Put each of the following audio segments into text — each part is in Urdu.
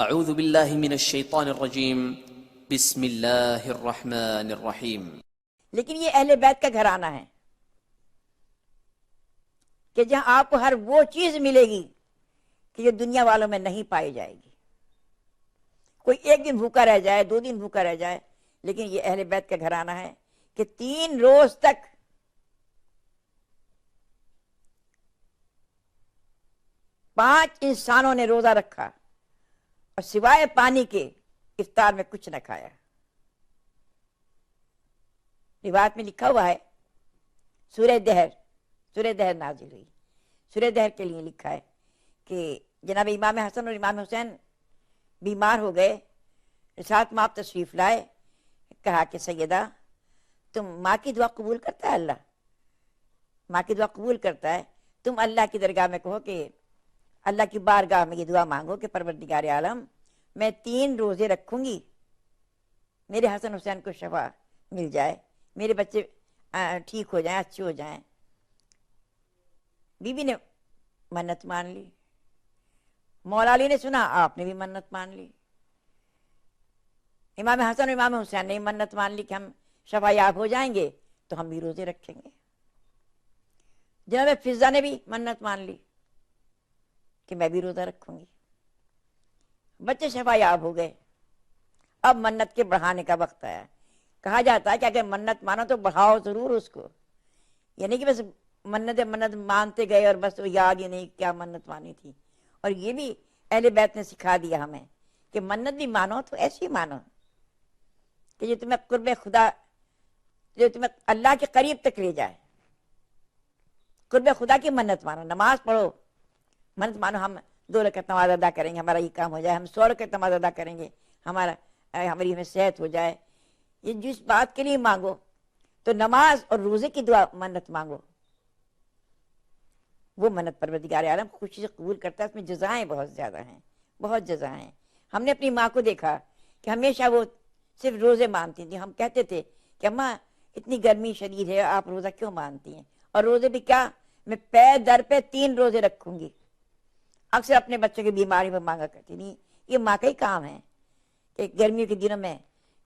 اعوذ باللہ من الشیطان الرجیم بسم اللہ الرحمن الرحیم۔ لیکن یہ اہل بیت کا گھرانہ ہے کہ جہاں آپ کو ہر وہ چیز ملے گی کہ جو دنیا والوں میں نہیں پائی جائے گی۔ کوئی ایک دن بھوکا رہ جائے، 2 دن بھوکا رہ جائے، لیکن یہ اہل بیت کا گھرانہ ہے کہ 3 روز تک پانچ انسانوں نے روزہ رکھا اور سوائے پانی کے افطار میں کچھ نہ کھایا۔ روایت میں لکھا ہوا ہے، سورہ دہر نازل ہوئی۔ سورہ دہر کے لیے لکھا ہے کہ جناب امام حسن اور امام حسین بیمار ہو گئے، ساتھ میں آپ تشریف لائے، کہا کہ سیدہ تم ماں کی دعا قبول کرتا ہے، اللہ ماں کی دعا قبول کرتا ہے، تم اللہ کی درگاہ میں کہو کہ اللہ کی بارگاہ میں یہ دعا مانگو کہ پروردگار عالم میں 3 روزے رکھوں گی، میرے حسن حسین کو شفا مل جائے، میرے بچے ٹھیک ہو جائیں، اچھے ہو جائیں۔ بی بی نے منت مان لی، مولا علی نے سنا، آپ نے بھی منت مان لی، امام حسن اور امام حسین نے منت مان لی کہ ہم شفا یاب ہو جائیں گے تو ہم بھی روزے رکھیں گے۔ جناب فضہ نے بھی منت مان لی کہ میں بھی روزہ رکھوں گی۔ بچے شفا یاب ہو گئے، اب منت کے بڑھانے کا وقت آیا۔ کہا جاتا ہے کہ اگر منت مانو تو بڑھاؤ ضرور اس کو، یعنی کہ بس منت مانتے گئے اور بس وہ یاد ہی نہیں کیا منت مانی تھی۔ اور یہ بھی اہل بیت نے سکھا دیا ہمیں کہ منت بھی مانو تو ایسی مانو کہ جو تمہیں قرب خدا، جو تمہیں اللہ کے قریب تک لے جائے۔ قرب خدا کی منت مانو، نماز پڑھو، منت مانو ہم 2 رکعت نماز ادا کریں گے، ہمارا یہ کام ہو جائے، ہم 100 رکعت نماز ادا کریں گے، ہماری ہمیں صحت ہو جائے۔ یہ جس بات کے لیے مانگو تو نماز اور روزے کی دعا منت مانگو، وہ منت پروردگار عالم خوشی سے قبول کرتا ہے، اس میں جزائیں بہت زیادہ ہیں، بہت جزائیں ہیں۔ ہم نے اپنی ماں کو دیکھا کہ ہمیشہ وہ صرف روزے مانتی تھی۔ ہم کہتے تھے کہ اماں اتنی گرمی شدید ہے، آپ روزہ کیوں مانتی ہیں؟ اور روزے بھی کیا، میں پے در پہ 3 روزے رکھوں گی۔ اکثر اپنے بچوں کی بیماری میں مانگا کرتی نہیں، یہ ماں کا ہی کام ہے کہ گرمیوں کے دنوں میں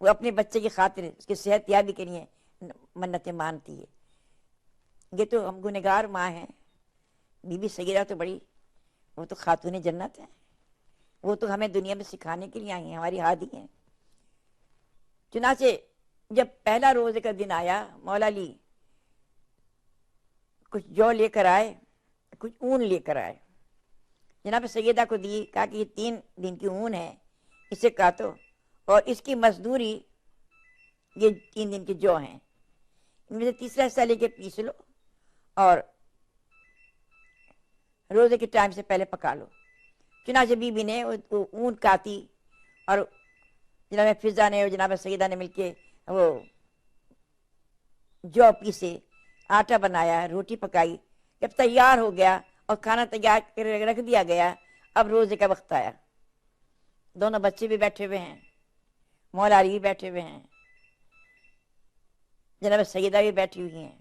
وہ اپنے بچے کی خاطر اس کی صحت یابی کے لیے منتیں مانتی ہے۔ یہ تو ہم گنہگار ماں ہیں۔ بی بی سیدہ تو بڑی، وہ تو خاتون جنت ہے، وہ تو ہمیں دنیا میں سکھانے کے لیے آئی ہیں، ہماری ہادی ہیں۔ چنانچہ جب پہلا روزے کا دن آیا، مولا علی کچھ جو لے کر آئے، کچھ اون لے کر آئے، جناب سیدہ کو دی، کہا کہ یہ 3 دن کی اون ہے، اسے کاٹو اور اس کی مزدوری یہ 3 دن کے جو ہیں، ان میں سے تیسرا حصہ لے کے پیس لو اور روزے کے ٹائم سے پہلے پکا لو۔ چنانچہ بی بی نے وہ اون کاٹی اور جناب فضہ نے اور جناب سیدہ نے مل کے وہ جو پیسے، آٹا بنایا، روٹی پکائی۔ جب تیار ہو گیا اور کھانا تیار کر رکھ دیا گیا، اب روزے کا وقت آیا۔ دونوں بچے بھی بیٹھے ہوئے ہیں، مولا علی بھی بیٹھے ہوئے ہیں، جناب سیدہ بھی بیٹھی ہوئی ہیں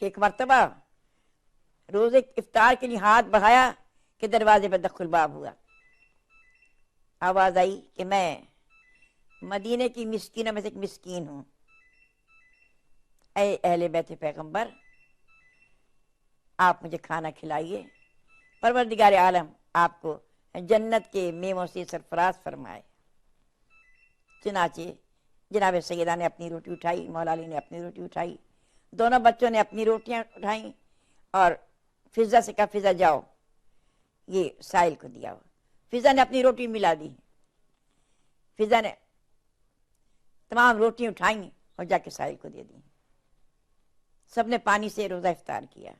کہ ایک مرتبہ روزے افطار کے لیے ہاتھ بڑھایا کہ دروازے پر دخل باب ہوا۔ آواز آئی کہ میں مدینے کی مسکینوں میں سے ایک مسکین ہوں، اے اہل بیت پیغمبر آپ مجھے کھانا کھلائیے، پروردگار عالم آپ کو جنت کے میووں سے سرفراز فرمائے۔ چنانچہ جناب سیدہ نے اپنی روٹی اٹھائی، مولا علی نے اپنی روٹی اٹھائی، دونوں بچوں نے اپنی روٹیاں اٹھائیں اور فضہ سے کہا فضہ جاؤ یہ سائل کو دیا ہو۔ فضہ نے اپنی روٹی ملا دی، فضہ نے تمام روٹیاں اٹھائیں اور جا کے سائل کو دے دی۔ سب نے پانی سے روزہ افطار کیا،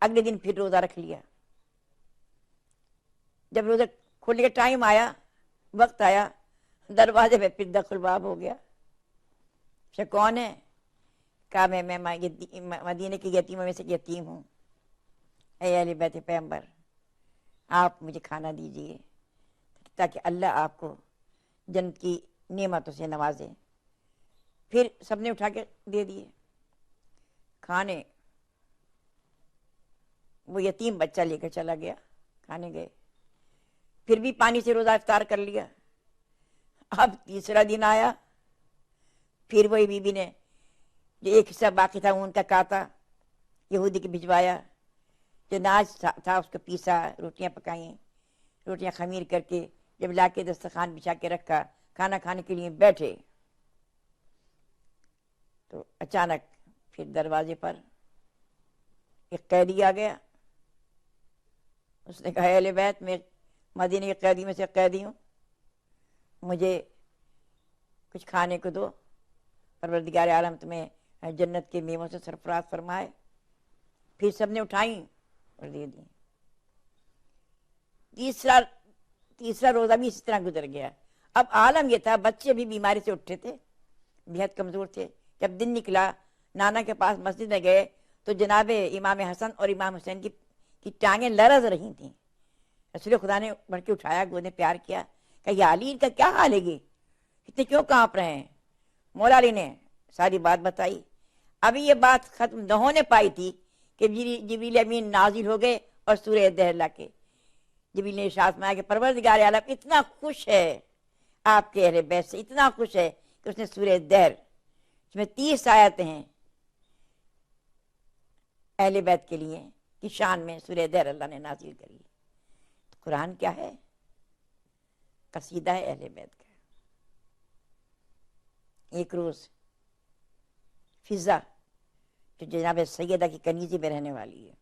اگلے دن پھر روزہ رکھ لیا۔ جب روزہ کھولنے کا ٹائم آیا، وقت آیا، دروازے پہ پھر دخل باب ہو گیا۔ کون ہے؟ کہا میں مدینے کی یتیموں میں سے یتیم ہوں، اے اہل بیت پیغمبر آپ مجھے کھانا دیجئے تاکہ اللہ آپ کو جنت کی نعمتوں سے نوازے۔ پھر سب نے اٹھا کے دے دیے۔ کھانے وہ یتیم بچہ لے کر چلا گیا، کھانے گئے، پھر بھی پانی سے روزہ افطار کر لیا۔ اب تیسرا دن آیا، پھر وہی بی بی نے جو ایک حصہ باقی تھا اون کا کاتا، یہودی کے بھجوایا، جو ناج تھا اس کو پیسا، روٹیاں پکائیں، روٹیاں خمیر کر کے جب لا کے دسترخوان بچھا کے رکھا، کھانا کھانے کے لیے بیٹھے تو اچانک پھر دروازے پر ایک قیدی آ گیا۔ اس نے کہا اہل بیت، میں مدینے کے قیدی میں سے قیدی ہوں، مجھے کچھ کھانے کو دو، پروردگار عالم تمہیں جنت کے میووں سے سرفراز فرمائے۔ پھر سب نے اٹھائیں اور دے دیں۔ تیسرا روزہ بھی اسی طرح گزر گیا۔ اب عالم یہ تھا، بچے بھی بیماری سے اٹھے تھے، بہت کمزور تھے۔ جب دن نکلا، نانا کے پاس مسجد میں گئے تو جناب امام حسن اور امام حسین کی ٹانگیں لرز رہی تھیں۔ رسول خدا نے بڑھ کے اٹھایا، گود میں پیار کیا، کہ یا علی، ان کا کیا حال ہے، گی اتنے کیوں کانپ رہے ہیں؟ مولا علی نے ساری بات بتائی۔ ابھی یہ بات ختم نہ ہونے پائی تھی کہ جبریل امین نازل ہو گئے اور سورہ دہر لا کے جبریل نے ارشاد فرمایا کہ پروردگار عالم اتنا خوش ہے آپ کے اہل بیت سے، اتنا خوش ہے کہ اس نے سورہ دہر جس میں 30 آیتیں ہیں اہل بیت کے لیے کی شان میں، سورہ دہر اللہ نے نازل کری۔ قرآن کیا ہے؟ قصیدہ ہے اہل بیت کا۔ ایک روز فضا جو جناب سیدہ کی کنیزی میں رہنے والی ہے،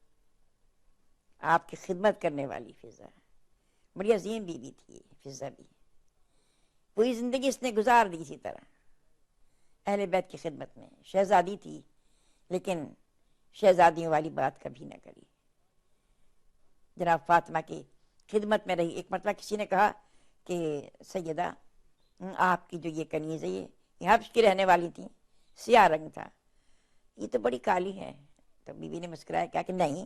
آپ کی خدمت کرنے والی فضا، بڑی عظیم بیوی تھی فضا بھی، پوری زندگی اس نے گزار دی اسی طرح اہل بیت کی خدمت میں۔ شہزادی تھی لیکن شہزادیوں والی بات کبھی نہ کری، جناب فاطمہ کی خدمت میں رہی۔ ایک مرتبہ کسی نے کہا کہ سیدہ، آپ کی جو یہ کنیز ہے یہ حبش کی رہنے والی تھی، سیاہ رنگ تھا، یہ تو بڑی کالی ہے۔ تو بی بی نے مسکرایا، کہا کہ نہیں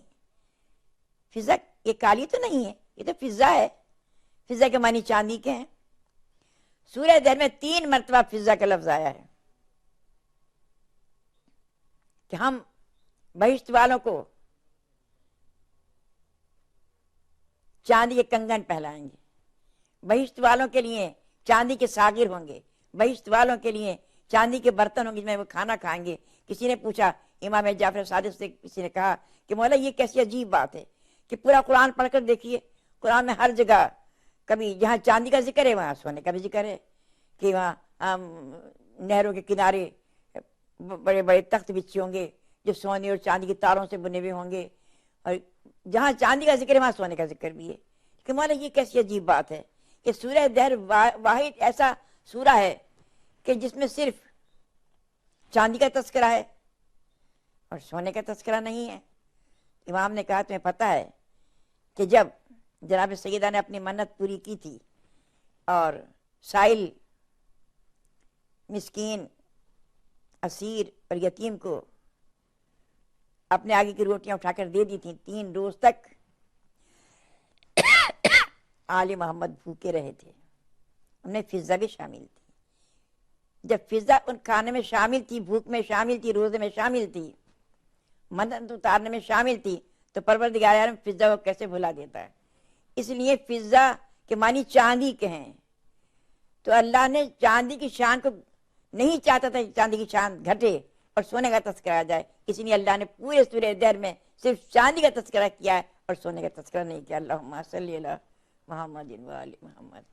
فضا، یہ کالی تو نہیں ہے، یہ تو فضا ہے۔ فضا کے معنی چاندی کے ہیں۔ سورہ دہر میں 3 مرتبہ فضا کا لفظ آیا ہے کہ ہم بہشت والوں کو چاندی کے کنگن پہنائیں گے، بہشت والوں کے لیے چاندی کے ساغر ہوں گے، بہشت والوں کے لیے چاندی کے برتن ہوں گے جس میں وہ کھانا کھائیں گے۔ کسی نے پوچھا، امام جعفر صادق سے کسی نے کہا کہ مولا یہ کیسی عجیب بات ہے کہ پورا قرآن پڑھ کر دیکھیے، قرآن میں ہر جگہ کبھی جہاں چاندی کا ذکر ہے وہاں سونے کا بھی ذکر ہے، کہ وہاں نہروں کے کنارے بڑے بڑے تخت بچھے ہوں گے جو سونے اور چاندی کے تاروں سے بنے ہوئے ہوں گے، اور جہاں چاندی کا ذکر ہے وہاں سونے کا ذکر بھی ہے۔ کہ مولا یہ کیسی عجیب بات ہے کہ سورہ دہر واحد ایسا سورہ ہے کہ جس میں صرف چاندی کا تذکرہ ہے اور سونے کا تذکرہ نہیں ہے۔ امام نے کہا، تمہیں پتہ ہے کہ جب جناب سیدہ نے اپنی منت پوری کی تھی اور سائل، مسکین، اسیر اور یتیم کو اپنے آگے کی روٹیاں اٹھا کر دے دی تھیں، 3 روز تک آل محمد بھوکے رہے تھے، ان میں فضا بھی شامل تھی۔ جب فضا ان کھانے میں شامل تھی، بھوک میں شامل تھی، روزے میں شامل تھی، منت اتارنے میں شامل تھی، تو پروردگار عالم فضا کو کیسے بھلا دیتا ہے؟ اس لیے فضا کے معنی چاندی کے ہیں، تو اللہ نے چاندی کی شان کو نہیں چاہتا تھا کہ چاندی کی شان گھٹے اور سونے کا تذکرہ آ جائے، اس لیے اللہ نے پورے سورہ دہر میں صرف چاندی کا تذکرہ کیا ہے اور سونے کا تذکرہ نہیں کیا۔ اللہم صلی علی محمد و آل محمد۔